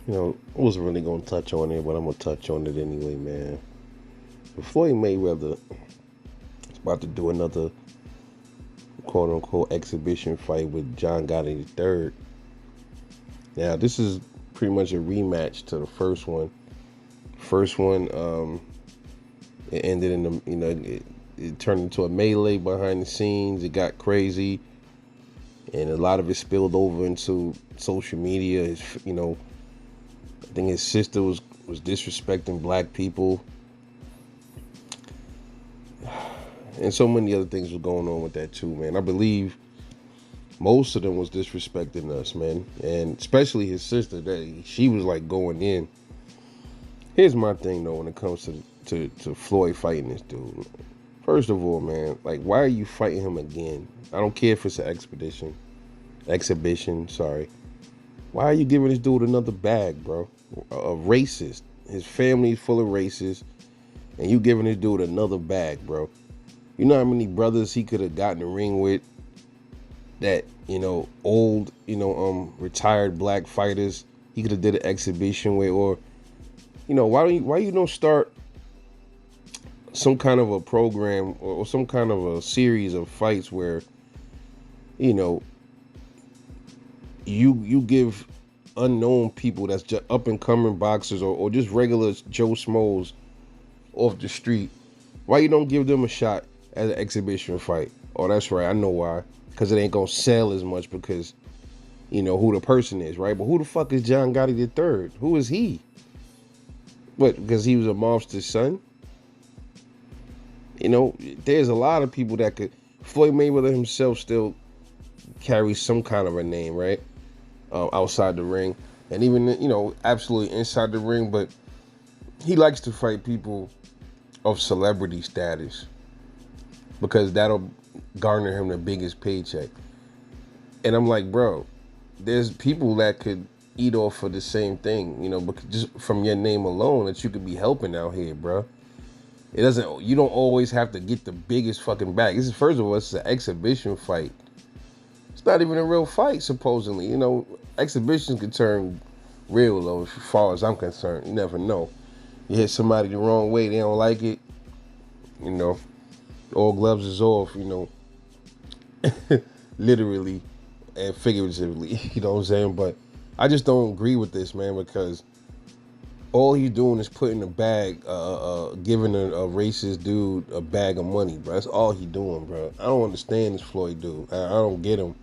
I wasn't really gonna touch on it, but I'm gonna touch on it anyway, man. Floyd Mayweather is about to do another quote unquote exhibition fight with John Gotti III. Now, this is pretty much a rematch to the first one. First one, it ended in it turned into a melee behind the scenes. It got crazy, and a lot of it spilled over into social media. I think his sister was disrespecting black people, and so many other things were going on with that too, man. I believe most of them was disrespecting us, man, and especially his sister. That she was like going in. Here's my thing though, when it comes to Floyd fighting this dude. First of all, man, like why are you fighting him again? I don't care if it's an exhibition. Sorry. Why are you giving this dude another bag, bro? A racist. His family's full of racists, and you giving this dude another bag, bro. You know how many brothers he could have gotten the ring with that, old, retired black fighters he could have did an exhibition with, or, why you don't start some kind of a program or some kind of a series of fights where, you know, you give unknown people that's just up and coming boxers or just regular Joe Schmoes off the street. Why you don't give them a shot at an exhibition fight? Oh, that's right. I know why. Because it ain't gonna sell as much because who the person is, right? But who the fuck is John Gotti the third? Who is he? What? Because he was a mobster's son? There's a lot of people that could. Floyd Mayweather himself still carries some kind of a name, right? Outside the ring, and even absolutely inside the ring. But he likes to fight people of celebrity status because that'll garner him the biggest paycheck. And I'm like, bro, there's people that could eat off of the same thing, because just from your name alone that you could be helping out here, bro. It doesn't. You don't always have to get the biggest fucking bag. This is first of all, it's an exhibition fight. It's not even a real fight, supposedly. Exhibitions can turn real, though, as far as I'm concerned. You never know. You hit somebody the wrong way, they don't like it. All gloves is off. Literally and figuratively. You know what I'm saying? But I just don't agree with this, man, because all he's doing is putting a bag, giving a racist dude a bag of money, bro. That's all he doing, bro. I don't understand this Floyd dude. I don't get him.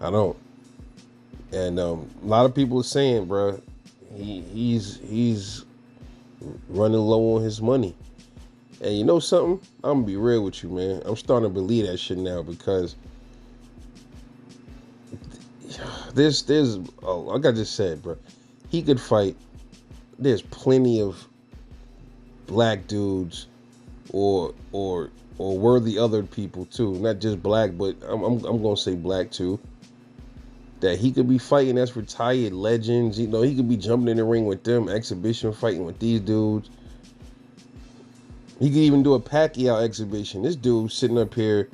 I don't. And a lot of people are saying, bro, he's running low on his money. And you know something? I'm gonna be real with you, man. I'm starting to believe that shit now because there's like I just said, bro, he could fight. There's plenty of black dudes or worthy other people too, not just black, but I'm gonna say black too. That he could be fighting as retired legends. He could be jumping in the ring with them, exhibition fighting with these dudes. He could even do a Pacquiao exhibition. This dude sitting up here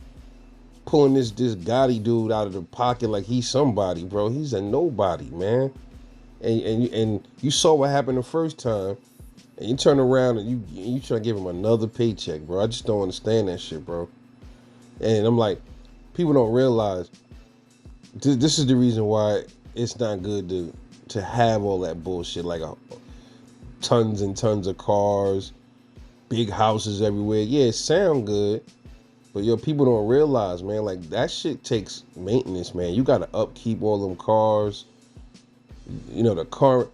pulling this Gotti dude out of the pocket like he's somebody, bro. He's a nobody, man. And you saw what happened the first time, and you turn around and you try to give him another paycheck, bro. I just don't understand that shit, bro. And I'm like, people don't realize this is the reason why it's not good to have all that bullshit, like tons and tons of cars, big houses everywhere. Yeah, it sound good, but people don't realize, man, like that shit takes maintenance, man. You gotta upkeep all them cars. The car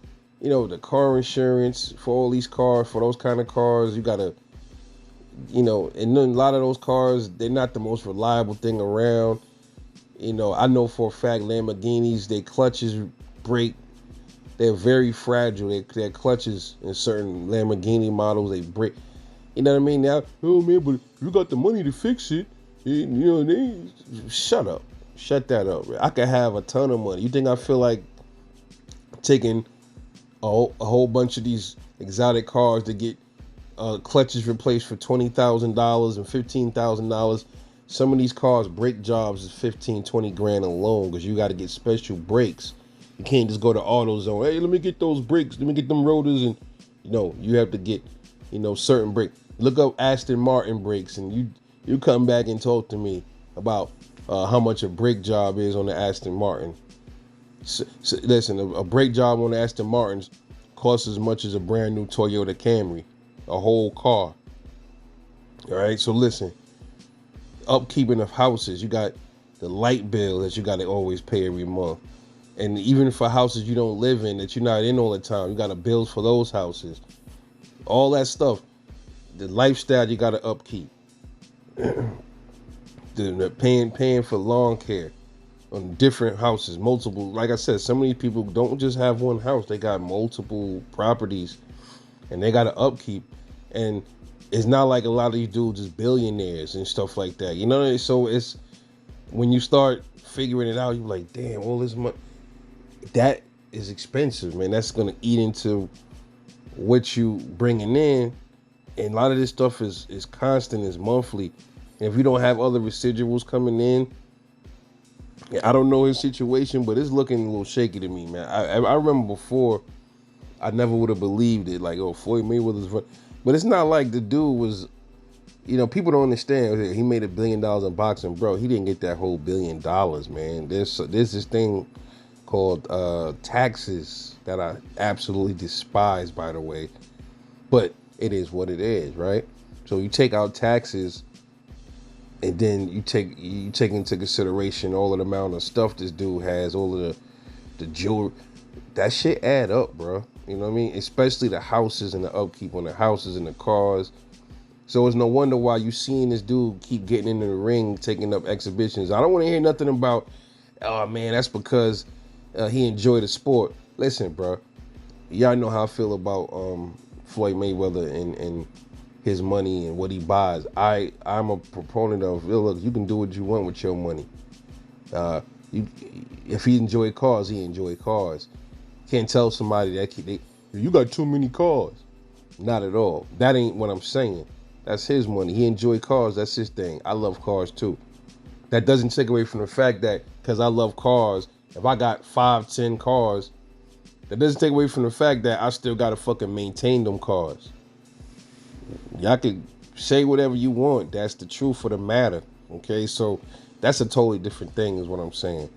insurance for all these cars, for those kind of cars, you gotta, and then a lot of those cars, they're not the most reliable thing around. I know for a fact Lamborghinis, their clutches break. They're very fragile. Their clutches in certain Lamborghini models, they break. You know what I mean? Now, oh man, but you got the money to fix it. Shut up. Shut that up. I could have a ton of money. You think I feel like taking a whole bunch of these exotic cars to get clutches replaced for $20,000 and $15,000? Some of these cars, brake jobs is 15, 20 grand alone because you got to get special brakes. You can't just go to AutoZone. Hey, let me get those brakes. Let me get them rotors, and you have to get certain brakes. Look up Aston Martin brakes, and you come back and talk to me about how much a brake job is on the Aston Martin. So listen, a brake job on the Aston Martins costs as much as a brand new Toyota Camry, a whole car. All right, so listen, upkeeping of houses, you got the light bill that you got to always pay every month. And even for houses you don't live in, that you're not in all the time, you got to bill for those houses. All that stuff, the lifestyle you got to upkeep. The paying for lawn care on different houses, multiple. Like I said, some of these people don't just have one house; they got multiple properties, and they got to upkeep. And it's not like a lot of these dudes is billionaires and stuff like that. You know, so it's when you start figuring it out, you're like, damn, all this money. That is expensive, man. That's gonna eat into what you bringing in, and a lot of this stuff is constant, is monthly. And if you don't have other residuals coming in, I don't know his situation, but it's looking a little shaky to me, man. I remember before, I never would have believed it. Like, oh, Floyd Mayweather's, but it's not like the dude was. People don't understand. He made $1 billion in boxing, bro. He didn't get that whole $1 billion, man. There's this thing called taxes that I absolutely despise, by the way. But it is what it is, right? So you take out taxes, and then you take into consideration all of the amount of stuff this dude has, all of the jewelry. That shit add up, bro. You know what I mean? Especially the houses and the upkeep on the houses and the cars. So it's no wonder why you seeing this dude keep getting into the ring, taking up exhibitions. I don't want to hear nothing about, oh man, that's because he enjoyed the sport. Listen, bro, y'all know how I feel about Floyd Mayweather and his money and what he buys. I'm a proponent of, look, you can do what you want with your money. If he enjoy cars, he enjoy cars. Can't tell somebody that you got too many cars. Not at all. That ain't what I'm saying. That's his money. He enjoy cars. That's his thing. I love cars too. That doesn't take away from the fact that because I love cars, if I got 5, 10 cars, that doesn't take away from the fact that I still gotta fucking maintain them cars. Y'all can say whatever you want. That's the truth of the matter. Okay, so that's a totally different thing, is what I'm saying.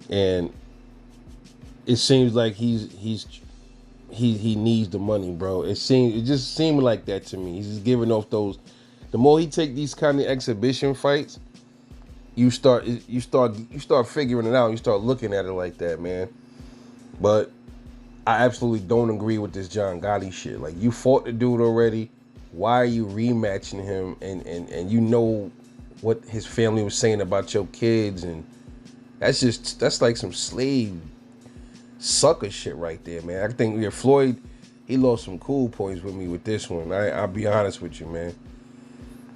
And it seems like he needs the money, bro. It just seemed like that to me. He's just giving off those. The more he take these kind of exhibition fights, you start figuring it out. You start looking at it like that, man. But I absolutely don't agree with this John Gotti shit. Like, you fought the dude already. Why are you rematching him? And you know what his family was saying about your kids, and that's like some slave sucker shit right there, man. I think Floyd, he lost some cool points with me with this one. I'll be honest with you, man.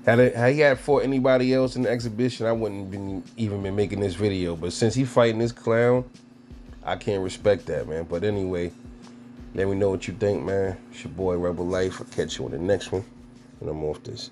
Had he had fought anybody else in the exhibition, I wouldn't even been making this video. But since he fighting this clown, I can't respect that, man. But anyway, let me know what you think, man. It's your boy Rebel Life. I'll catch you on the next one, and I'm off this.